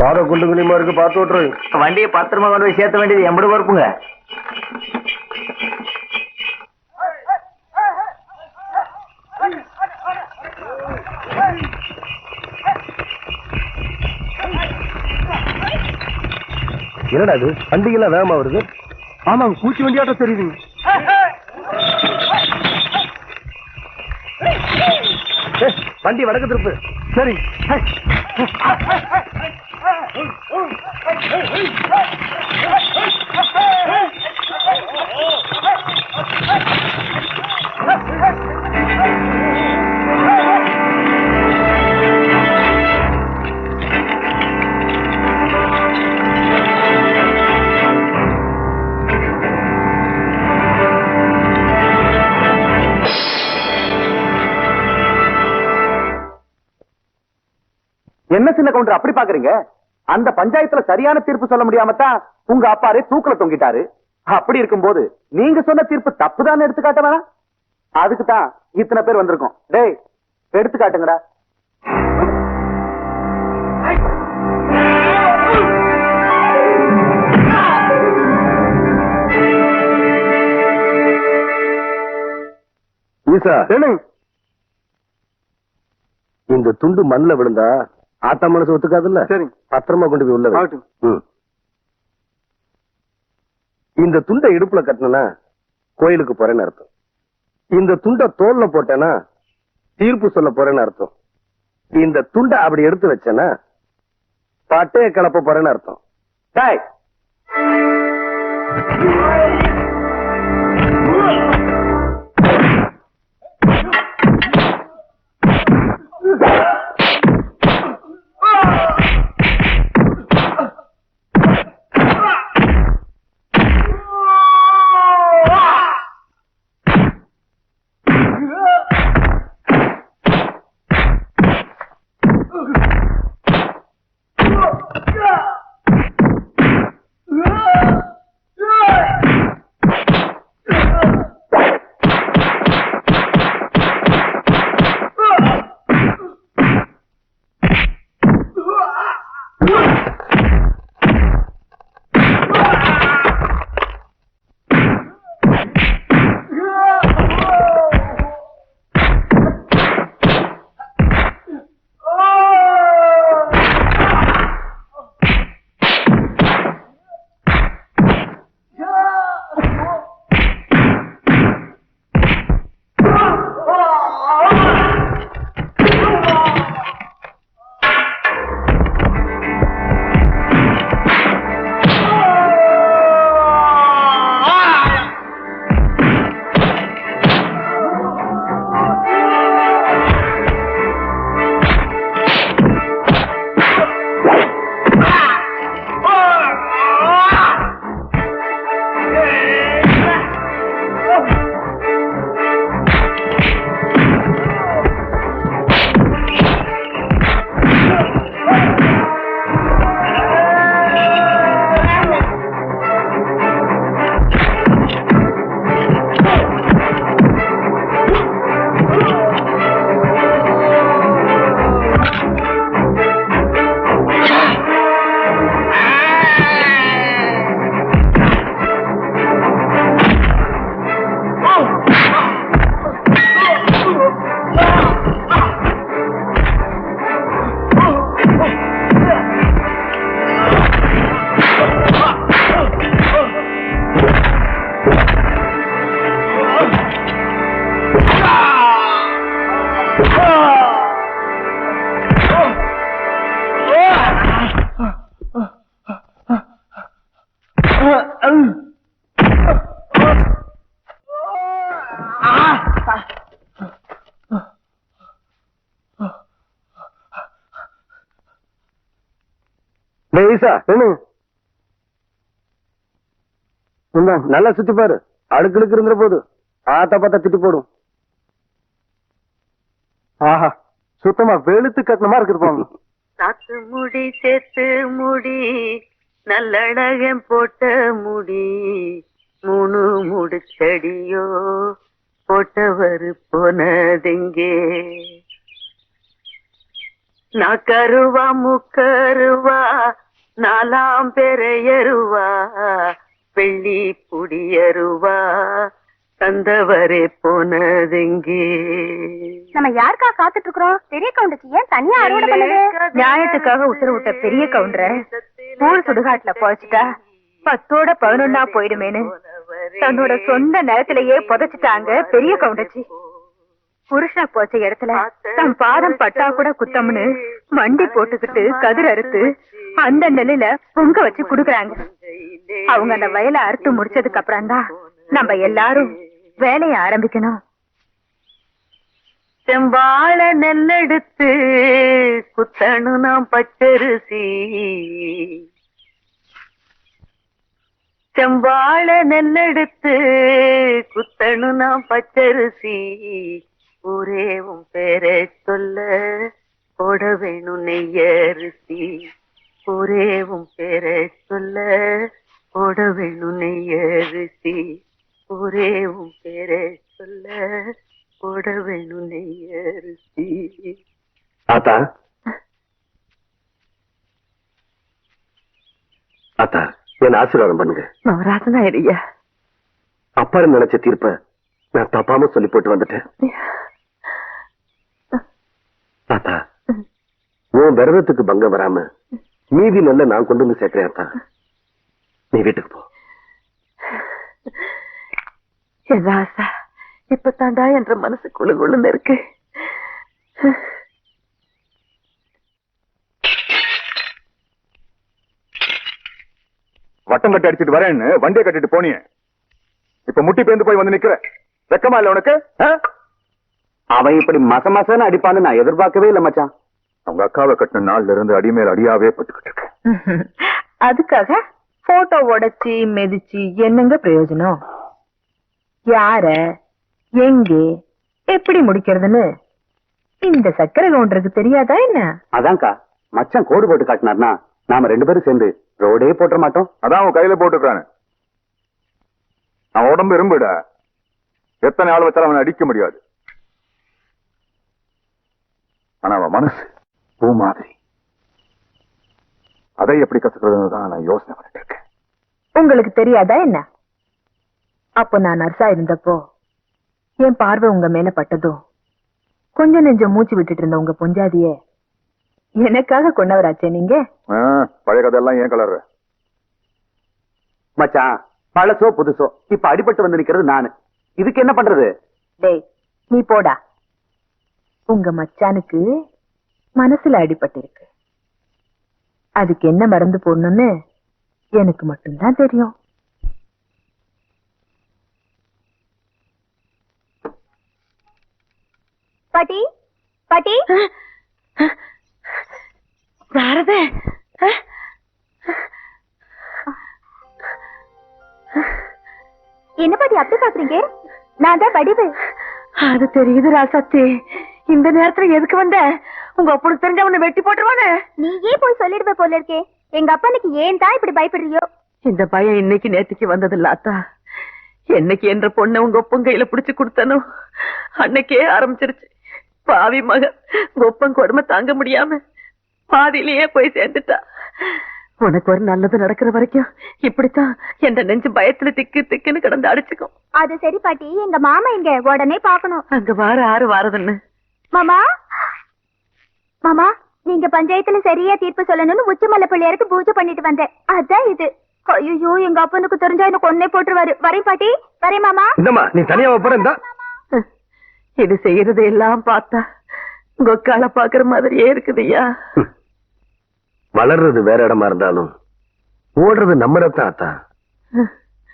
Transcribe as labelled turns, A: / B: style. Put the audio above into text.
A: பாதை குண்டு குழிமா இருக்கு, பார்த்து விட்டுரு.
B: வண்டியை பத்திரமா கொண்டு போய் சேர்த்த வேண்டியது எம்படி பொறுப்புங்க.
A: என்னடா இது, வண்டிகள்லாம் வேகமா வருது? ஆமாங்க, பூச்சி வண்டியாட்டம் தெரியுதுங்க. வண்டி வடக்கு திருப்பு. சரி.
B: என்ன சின்ன கவுண்டர் அப்படி பாக்குறீங்க? அந்த பஞ்சாயத்துல சரியான தீர்ப்பு சொல்ல முடியாமத்தான் உங்க அப்பாரே தூக்குல தொங்கிட்டாரு. அப்படி இருக்கும்போது நீங்க சொன்ன தீர்ப்பு தப்புதான் எடுத்துக்காட்ட வேணாம். அதுக்கு தான் இத்தனை பேர் வந்திருக்கோம். டேய், எடுத்துக்காட்டுங்கடா.
A: இந்த துண்டு மண்ணில் விழுந்தா ஆத்தா மனசு ஒத்துக்காதுல்ல. சரி, பத்திரமா கொண்டு போய் உள்ள. இந்த துண்டை இடுப்புல கட்டினா கோயிலுக்கு போறேன்னு அர்த்தம். இந்த துண்டை தோல்ல போட்டேன்னா தீர்ப்பு சொல்ல போறேன்னு அர்த்தம். இந்த துண்டை அப்படி எடுத்து வச்சேன்னா பட்டைய கலப்ப போறேன்னு அர்த்தம்.
B: டேய்,
A: நல்லா சுத்தி பாரு, அழுக்கு இருந்துற போது ஆத்தா பார்த்தா திட்டு போடும். ஆஹா, சுத்தமா வெளுத்து கட்டணமா இருக்குது.
C: சாத்து முடி சேர்த்து முடி நல்லழகம் போட்ட முடி 3 முடிச்சடியோ போட்டவர் போனதெங்கே நாக்கருவா முக்கருவா நாலாம் பெறையருவா வெள்ளி புடியருவா தந்தவரே போனதெங்கே.
D: நம்ம யாருக்கா காத்துட்டு இருக்கிறோம்? பெரிய கவுண்டருக்கு ஏன் தனியா அறுவடை பண்ணுது? நியாயத்துக்காக உத்தரவு விட்ட பெரிய கவுண்டரை ஊர் சுடுகாட்டுல போச்சுட்டா 10ஓட 11 போயிடுமேனு தன்னோட சொந்த நிலத்திலேயே புதைச்சிட்டாங்க பெரிய கவுண்டச்சி. புருஷா போச்ச இடத்துல தன் பாதம் பட்டா கூட குத்தம்னு மண்டி போட்டுக்கிட்டு கதிர் அறுத்து அந்த நிலையில பொங்க வச்சு குடுக்குறாங்க. அவங்க அந்த வயலை அறுத்து முடிச்சதுக்கு அப்புறம் தான் நம்ம எல்லாரும் வேலையை ஆரம்பிக்கணும்.
C: செம்பாழ நெல்லெடுத்து குத்தணும் நாம் பச்சரிசி. செம்பாழ நெல்லெடுத்து குத்தணும் நாம் பச்சரிசி. ஊரே உன் பேரை சொல்ல போட வேணும் நெய்யரிசி. ஊரே உன் பேரை சொல்ல போட வேணும் நெய்யரிசி. ஊரே உன் பேரை சொல்ல போட வேணும் நெய்யரிசி.
A: ஆத்தா ஆத்தா என்ன ஆசீர்வாதம் பண்ணுங்க.
C: நவராசனா ஐயா,
A: அப்பா நினைச்ச தீர்ப்ப நான் தப்பாம சொல்லி போட்டு வந்துட்டேன். ஆத்தா உன் விரதத்துக்கு பங்கம் வராம மீதி நல்ல நான் கொண்டு வந்து சேர்க்கிறேன். ஆத்தா நீ வீட்டுக்கு போ.
C: ராசா இப்ப தாண்டா என்ற மனசு குழுகுழுன்னு இருக்கு.
B: வட்டம் கட்டி அடிச்சிட்டு வரேன்னு வண்டியை கட்டிட்டு போனியே, இப்ப முட்டி பேந்து போய் வந்து நிக்கிற. வெக்கமா இல்ல உனக்கு? அவன் இப்படி மச மசன்னு அடிப்பான்னு நான் எதிர்பார்க்கவே இல்ல மச்சான். அவங்க அக்காவை கட்டின நாள்ல இருந்து அடிமேல் அடியாவே பட்டுக்கிட்டு இருக்கேன்.
D: அதுக்காக போட்டோ உடைச்சி மிதிச்சு என்னங்க பிரயோஜனம்? யார எங்கே எப்படி முடிக்கிறதுன்னு இந்த சக்கரை கவுண்டருக்கு தெரியாதா என்ன?
B: அதான்க்கா மச்சான் கோடு போட்டு காட்டினார்னா நாம 2 பேரும் சேர்ந்து ரோடே போட்ட மாட்டோம். அதான் அவன் கையில போட்டுக்கானு. அவன் உடம்பு இரும்புட, எத்தனை ஆள் வச்சாலும் அவனை அடிக்க முடியாது. ஆனா அவன் மனசு பூ மாதிரி. அதை எப்படி கத்துக்கிறதுன்னு தான் நான் யோசனை பண்ணிட்டு இருக்கேன்.
D: உங்களுக்கு தெரியாதா என்ன? அப்போ நான் நர்ஸா இருந்தப்போ என் பார்வை உங்க மேல பட்டதும் கொஞ்சம் நெஞ்சம் மூச்சு விட்டுட்டு இருந்த உங்க பொஞ்சாதிய எனக்காக கொண்டவராச்சே நீங்க.
B: பழைய கதையெல்லாம் ஏன் கலர் மச்சான்? பழசோ புதுசோ இப்ப அடிபட்டு வந்து நிக்கிறது நானு. இதுக்கு என்ன பண்றது?
D: டேய் நீ போடா. உங்க மச்சானுக்கு மனசுல அடிபட்டு இருக்கு. அதுக்கு என்ன மருந்து போடணும்னு எனக்கு மட்டும்தான் தெரியும். பாட்டி பாட்டி
C: யாரது?
D: என்ன பாட்டி அப்படி பாக்குறீங்க? நான் தான் வடிவு.
C: அது தெரியுது ராசாத்தி. இந்த நேரத்துல எதுக்கு வந்த? உங்க அப்பனுக்கு தெரிஞ்ச உன்னை வெட்டி போட்டுருவானே.
D: நீயே போய் சொல்லிடுவ போல இருக்கே. எங்க அப்பனுக்கு ஏன் தான் இப்படி பயப்படுறியோ?
C: இந்த பயம் இன்னைக்கு நேத்துக்கு வந்தது இல்லாத்தா. என்னைக்கு என்ற பொண்ணை உங்க ஒப்பன் கையில பிடிச்சு கொடுத்தனோ அன்னைக்கே ஆரம்பிச்சிருச்சு. பாவி மகன் ஒப்பன் கொடுமை தாங்க முடியாம பாதியிலேயே போய் சேர்ந்துட்டா. உனக்கு ஒரு நல்லது நடக்கிற வரைக்கும் இப்படித்தான் என்ற நெஞ்சு பயத்துல திக்கு திக்குன்னு கிடந்து அடிச்சுக்கும்.
D: அது சரி பாட்டி, எங்க மாமா இங்க உடனே பாக்கணும்.
C: அங்க வார ஆறு வாரதுன்னு.
D: மாமா மாமா, நீங்க பஞ்சாயத்துல சரியா தீர்ப்பு சொல்லணும்னு உச்சமல்ல பிள்ளையாருக்கு பூஜை பண்ணிட்டு வந்தேன். அதான் இது. ஐயோ எங்க அப்பனுக்கு தெரிஞ்சா எனக்கு கொன்னே போட்டுருவாரு. வரேன் பாட்டி, வரேன் மாமா.
A: இந்தம்மா நீ தனியா போறேன்.
C: இது செய்யறது எல்லாம் பார்த்தா கொக்கால பாக்குற மாதிரியே இருக்குதுய்யா.
A: வளர்றது வேற இடமா இருந்தாலும் ஓடுறது நம்ம இடத்தான்.